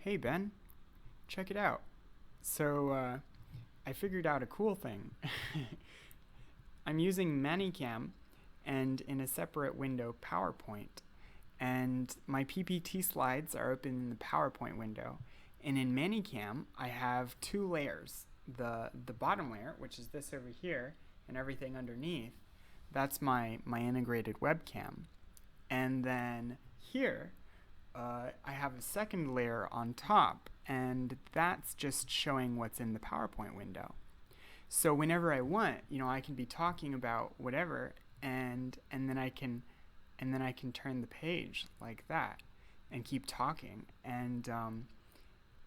Hey Ben, check it out. So, I figured out a cool thing. I'm using manycam and in a separate window PowerPoint. And my PPT slides are open in the PowerPoint window. And in manycam, I have two layers. The bottom layer, which is this over here, and everything underneath, that's my integrated webcam. And then here, I have a second layer on top, and that's just showing what's in the PowerPoint window. So whenever I want, I can be talking about whatever, and then I can turn the page like that, and keep talking, and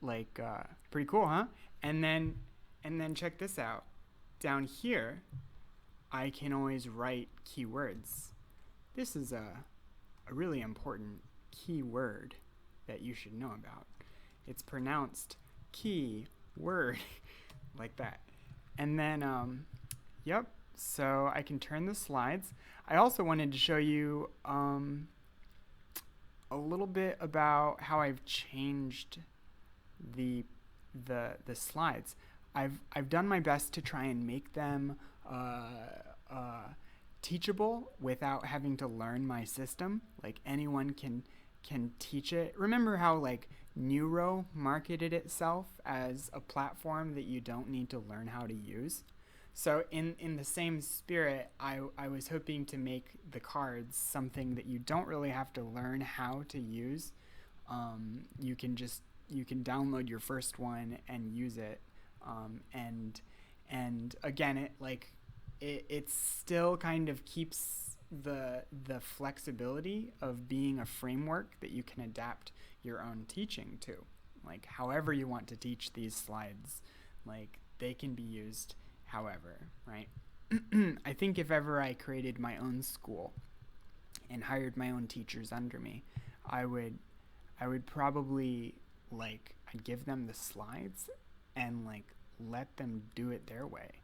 pretty cool, huh? And then check this out. Down here, I can always write keywords. This is a really important keyword that you should know about. It's pronounced key word like that. And then, yep, so I can turn the slides. I also wanted to show you a little bit about how I've changed the the slides. I've done my best to try and make them teachable without having to learn my system. Like anyone can teach it. Remember how like Neuro marketed itself as a platform that you don't need to learn how to use? So in the same spirit, I was hoping to make the cards something that you don't really have to learn how to use. You can download your first one and use it. And again, it still kind of keeps the flexibility of being a framework that you can adapt your own teaching to. Like however you want to teach these slides, like they can be used however, right? I think if ever I created my own school and hired my own teachers under me, I would probably I'd give them the slides and let them do it their way,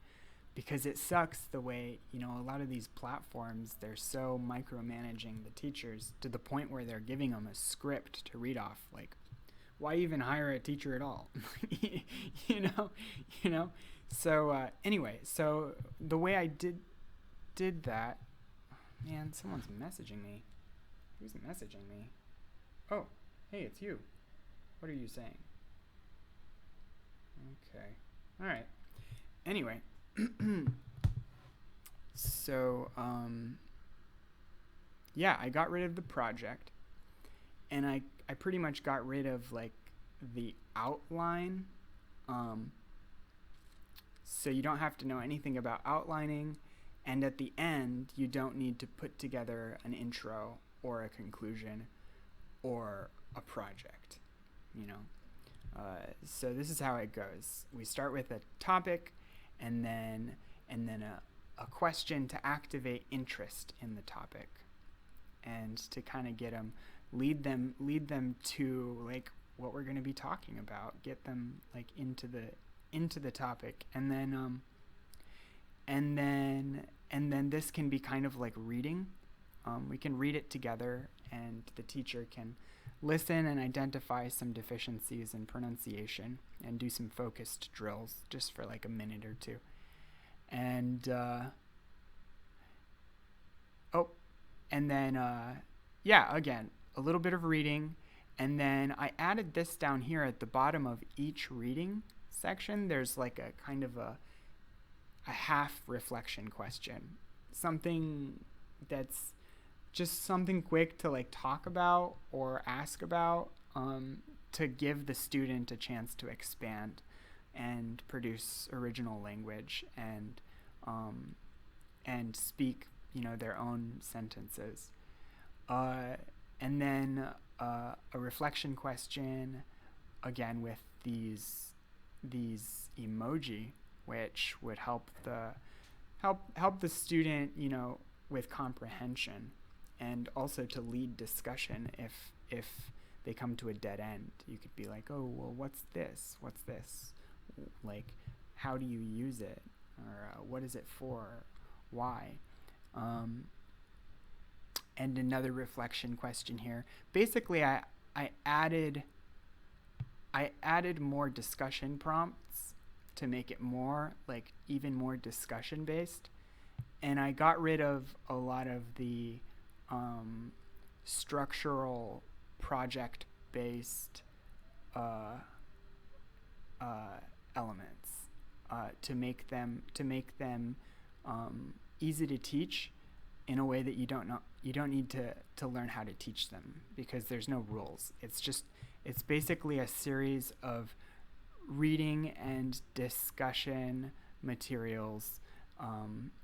because it sucks the way a lot of these platforms, they're so micromanaging the teachers to the point where they're giving them a script to read off. Like, why even hire a teacher at all? you know you know so anyway, so the way I did that. Man, someone's messaging me. Who's messaging me? Oh, hey, it's you. What are you saying? Okay, all right. Anyway, so yeah, I got rid of the project, and I pretty much got rid of the outline. um so you don't have to know anything about outlining, and at the end you don't need to put together an intro or a conclusion or a project, you know. So this is how it goes. We start with a topic, and then a question to activate interest in the topic, and to kind of get them, lead them to what we're going to be talking about, get them into the topic, and then this can be kind of like reading. We can read it together, and the teacher can listen and identify some deficiencies in pronunciation and do some focused drills just for a minute or two. And yeah, again, a little bit of reading. And then I added this down here at the bottom of each reading section. There's a kind of a half reflection question, something that's just something quick to talk about or ask about, to give the student a chance to expand and produce original language, and speak their own sentences. And then a reflection question, again with these emoji, which would help the student with comprehension, and also to lead discussion if they come to a dead end. You could be like, oh, well, what's this, how do you use it, or what is it for, why. And another reflection question here. Basically, I added I added more discussion prompts to make it more like even more discussion based, and I got rid of a lot of the structural project based uh, elements to make them easy to teach in a way that you don't need to learn how to teach them, because there's no rules. It's basically a series of reading and discussion materials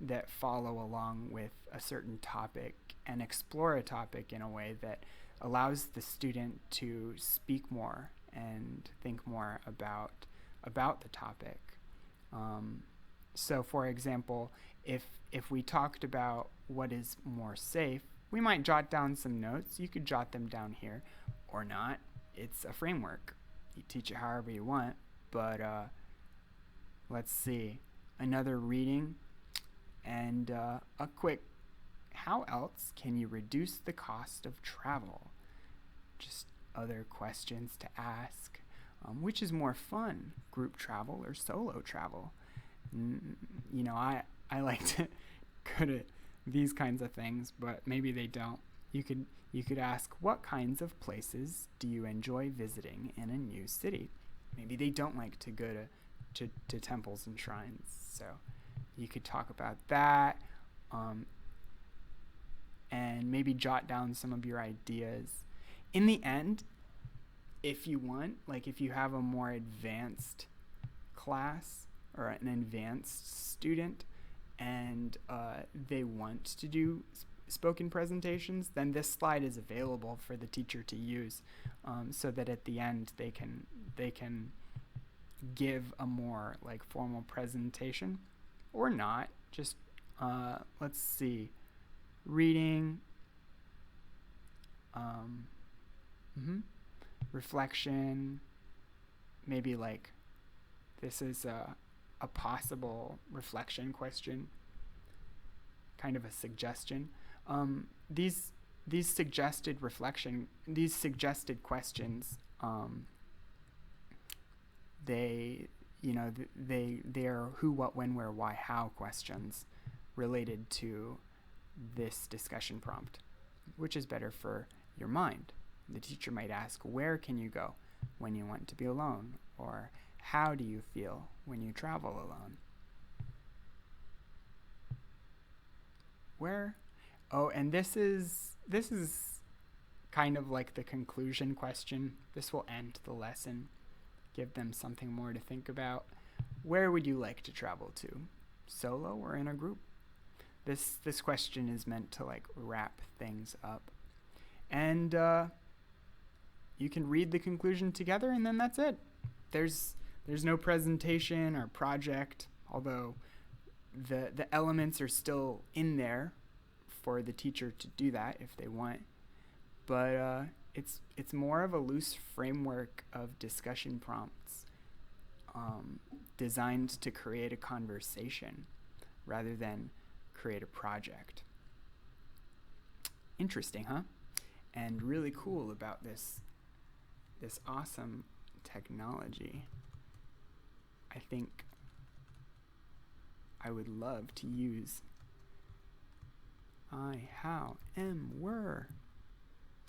that follow along with a certain topic and explore a topic in a way that allows the student to speak more and think more about the topic. So, for example, if we talked about what is more safe, we might jot down some notes. You could jot them down here or not. It's a framework. You teach it however you want. But let's see. Another reading and a quick, how else can you reduce the cost of travel? Just other questions to ask. Which is more fun, group travel or solo travel? You know, I like to go to these kinds of things, but maybe they don't. You could ask, what kinds of places do you enjoy visiting in a new city? Maybe they don't like to go to temples and shrines, so you could talk about that, and maybe jot down some of your ideas. In the end, if you want, like if you have a more advanced class or an advanced student and they want to do spoken presentations, then this slide is available for the teacher to use, so that at the end they can give a more like formal presentation, or not. Just let's see, reading, reflection, maybe like this is a possible reflection question, kind of a suggestion. These suggested questions, they are who, what, when, where, why, how questions related to this discussion prompt, which is better for your mind. The teacher might ask, where can you go when you want to be alone? Or how do you feel when you travel alone? Where? Oh, and this is kind of like the conclusion question. This will end the lesson, give them something more to think about. Where would you like to travel to? Solo or in a group? This question is meant to like wrap things up. And you can read the conclusion together, and then that's it. There's no presentation or project, although the elements are still in there for the teacher to do that if they want. But it's more of a loose framework of discussion prompts designed to create a conversation rather than create a project. Interesting, huh? And really cool about this awesome technology. I think I would love to use I, how, am, were.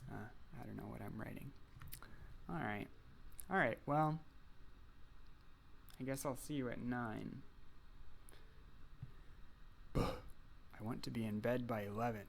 I don't know what I'm writing. All right, well, I guess I'll see you at 9. I want to be in bed by 11.